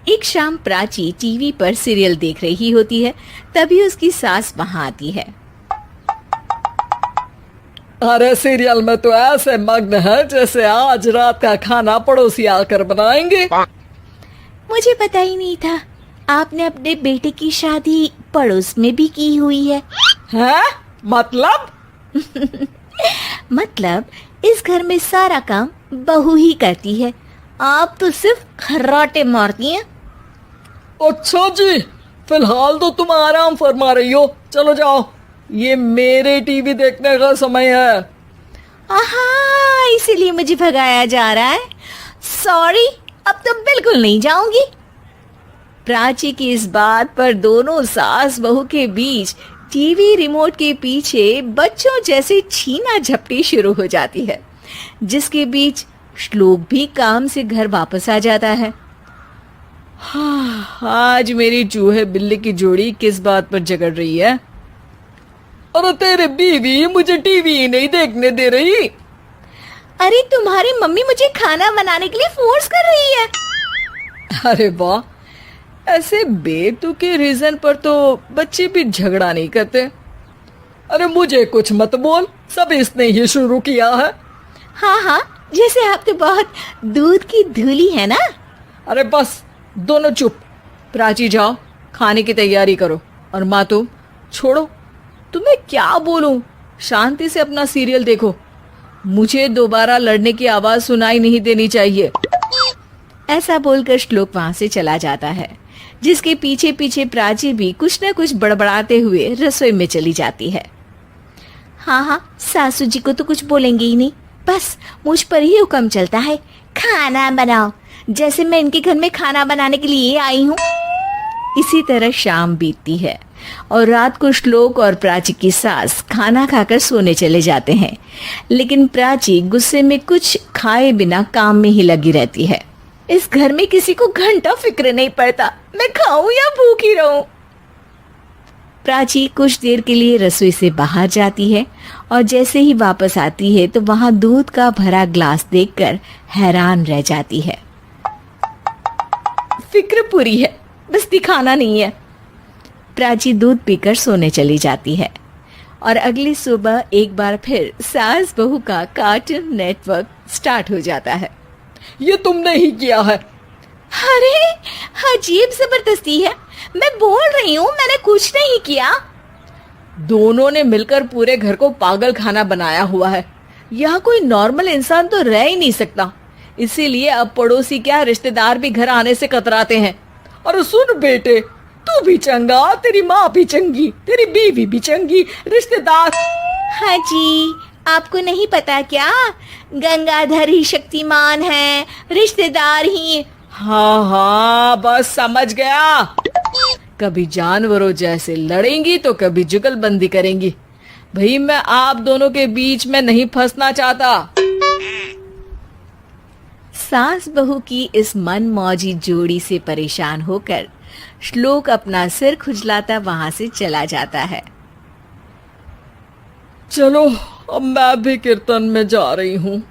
एक शाम प्राची टीवी पर सीरियल देख रही होती है। तभी उसकी सास वहां आती है। अरे सीरियल में तो ऐसे मग्न है जैसे आज रात का खाना पड़ोसी आकर बनाएंगे। मुझे पता ही नहीं था आपने अपने बेटे की शादी पड़ोस में भी की हुई है। हैं? मतलब? मतलब इस घर में सारा काम बहू ही करती है, आप तो सिर्फ खर्राटे मारती हैं। अच्छा जी, फिलहाल तो तुम आराम फरमा रही हो। चलो जाओ, ये मेरे टीवी देखने का समय है। आहा, इसीलिए मुझे भगाया जा रहा है। सॉरी, अब तो बिल्कुल नहीं जाऊंगी। प्राची की इस बात पर दोनों सास बहू के बीच टीवी रिमोट के पीछे बच्चों जैसे छीना झपटी शुरू हो जाती है, जिसके बीच श्लोक भी काम से घर वापस आ जाता है। हाँ, आज मेरी चूहे बिल्ली की जोड़ी किस बात पर झगड़ रही है? अरे तेरे बीवी मुझे टीवी ही नहीं देखने दे रही। अरे तुम्हारी मम्मी मुझे खाना बनाने के लिए फोर्स कर रही है। अरे वाह, ऐसे बेतुके रीजन पर तो बच्चे भी झगड़ा नहीं करते। अरे मुझे कुछ मत बोल, सब इसने ही शुरू किया है। हाँ हाँ, जैसे आप तो बहुत दूध की धूली है ना। अरे बस, दोनों चुप। प्राची जाओ, खाने की तैयारी करो। और माँ तुम छोड़ो, तुम्हें क्या बोलूं, शांति से अपना सीरियल देखो। मुझे दोबारा लड़ने की आवाज सुनाई नहीं देनी चाहिए। ऐसा बोलकर श्लोक वहां से चला जाता है, जिसके पीछे पीछे प्राची भी कुछ न कुछ बड़बड़ाते हुए रसोई में चली जाती है। हाँ हाँ, सासू जी को तो कुछ बोलेंगे ही नहीं, बस मुझ पर ही हुक्म चलता है, खाना बनाओ, जैसे मैं इनके घर में खाना बनाने के लिए आई हूँ। इसी तरह शाम बीतती है और रात को श्लोक और प्राची की सास खाना खाकर सोने चले जाते हैं, लेकिन प्राची गुस्से में कुछ खाए बिना काम में ही लगी रहती है। इस घर में किसी को घंटा फिक्र नहीं पड़ता, मैं खाऊं या भूखी रहूं। प्राची कुछ देर के लिए रसोई से बाहर जाती है और जैसे ही वापस आती है तो वहां दूध का भरा ग्लास देखकर हैरान रह जाती है। फिक्र पूरी है, बस दिखाना नहीं है। प्राची दूध पीकर सोने चली जाती है और अगली सुबह एक बार फिर सास बहू का कार्टून नेटवर्क स्टार्ट हो जाता है। ये तुमने ही किया है। अरे अजीब जबरदस्ती है, मैं बोल रही हूँ मैंने कुछ नहीं किया। दोनों ने मिलकर पूरे घर को पागल खाना बनाया हुआ है। यहाँ कोई नॉर्मल इंसान तो रह ही नहीं सकता, इसीलिए अब पड़ोसी क्या रिश्तेदार भी घर आने से कतराते हैं। और सुन बेटे, तू भी चंगा, तेरी माँ भी चंगी, तेरी बीवी भी चंगी, रिश्तेदार। हाँ जी, आपको नहीं पता क्या, गंगाधर ही शक्तिमान है, रिश्तेदार ही। हाँ हाँ, बस समझ गया। कभी जानवरों जैसे लड़ेंगी तो कभी जुगलबंदी करेंगी। भाई मैं आप दोनों के बीच में नहीं फंसना चाहता। सास बहू की इस मनमौजी जोड़ी से परेशान होकर श्लोक अपना सिर खुजलाता वहां से चला जाता है। चलो अब मैं भी कीर्तन में जा रही हूँ।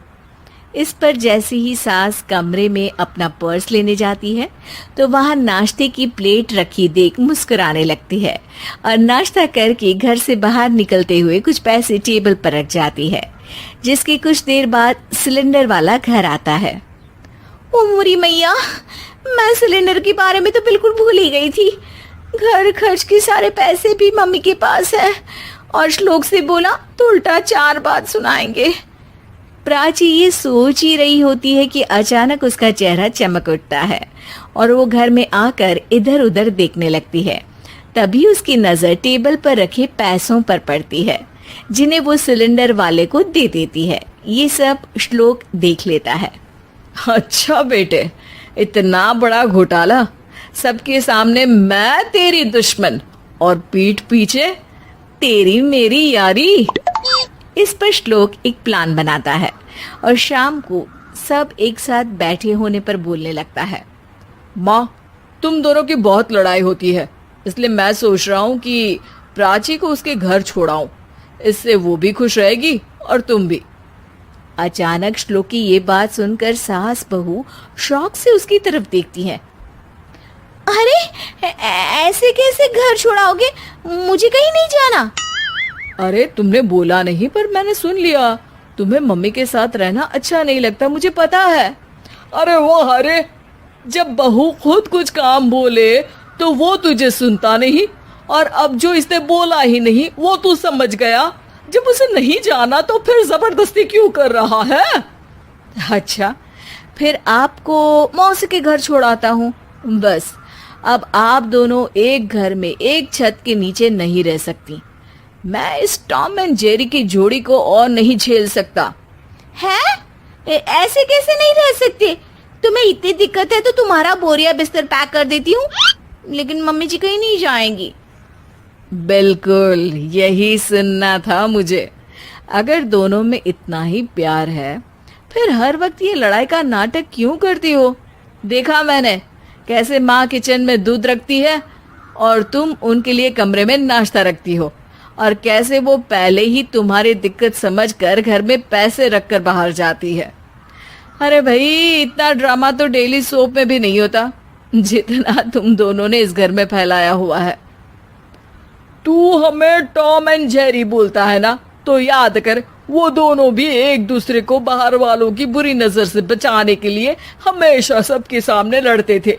इस पर जैसे ही सास कमरे में अपना पर्स लेने जाती है तो वहां नाश्ते की प्लेट रखी देख मुस्कुराने लगती है और नाश्ता करके घर से बाहर निकलते हुए कुछ पैसे टेबल पर रख जाती है, जिसके कुछ देर बाद सिलेंडर वाला घर आता है। ओ मोरी मैया, मैं सिलेंडर के बारे में तो बिल्कुल भूल ही गई थी। घर खर्च के सारे पैसे भी मम्मी के पास है और श्लोक से बोला तो उल्टा 4 बात सुनाएंगे। प्राची ये सोच ही रही होती है कि अचानक उसका चेहरा चमक उठता है और वो घर में आकर इधर उधर देखने लगती है। तभी उसकी नजर टेबल पर रखे पैसों पर पड़ती है, जिन्हें वो सिलेंडर वाले को दे देती है। ये सब श्लोक देख लेता है। अच्छा बेटे, इतना बड़ा घोटाला, सबके सामने मैं तेरी दुश्मन और पीठ पीछे तेरी मेरी यारी। इस पर श्लोक एक प्लान बनाता है और शाम को सब एक साथ बैठे होने पर बोलने लगता है। माँ, तुम दोनों की बहुत लड़ाई होती है, इसलिए मैं सोच रहा हूँ कि प्राची को उसके घर छोड़ाऊं। इससे वो भी खुश रहेगी और तुम भी। अचानक श्लोक की ये बात सुनकर सास बहू शौक से उसकी तरफ देखती है। अरे ऐसे कैसे घर छोड़ाओगे? मुझे कहीं नहीं जाना। अरे तुमने बोला नहीं पर मैंने सुन लिया। तुम्हें मम्मी के साथ रहना अच्छा नहीं लगता, मुझे पता है। अरे वो अरे, जब बहू खुद कुछ काम बोले तो वो तुझे सुनता नहीं, और अब जो इसने बोला ही नहीं वो तू समझ गया। जब उसे नहीं जाना तो फिर जबरदस्ती क्यों कर रहा है? अच्छा, फिर आपको मौसी के घर छोड़ाता हूँ। बस अब आप दोनों एक घर में एक छत के नीचे नहीं रह सकती। मैं इस टॉम एंड जेरी की जोड़ी को और नहीं झेल सकता। है? ऐसे कैसे नहीं रह सकते? तुम्हें इतनी दिक्कत है तो तुम्हारा बोरिया बिस्तर पैक कर देती हूँ, लेकिन मम्मी जी कहीं नहीं जाएंगी। बिल्कुल यही सुनना था मुझे। अगर दोनों में इतना ही प्यार है फिर हर वक्त ये लड़ाई का नाटक क्यों करती हो? देखा मैंने कैसे माँ किचन में दूध रखती है और तुम उनके लिए कमरे में नाश्ता रखती हो, और कैसे वो पहले ही तुम्हारी दिक्कत समझकर घर में पैसे रखकर बाहर जाती है। अरे भाई, इतना ड्रामा तो डेली सोप में भी नहीं होता जितना तुम दोनों ने इस घर में फैलाया हुआ है। तू हमें टॉम एंड जेरी बोलता है ना, तो याद कर वो दोनों भी एक दूसरे को बाहर वालों की बुरी नजर से बचाने के लिए हमेशा सबके सामने लड़ते थे,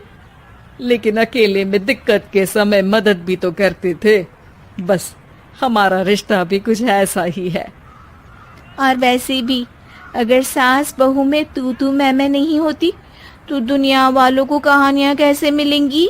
लेकिन अकेले में दिक्कत के समय मदद भी तो करते थे। बस हमारा रिश्ता भी कुछ ऐसा ही है। और वैसे भी अगर सास बहू में तू मैं नहीं होती तो दुनिया वालों को कहानियां कैसे मिलेंगी?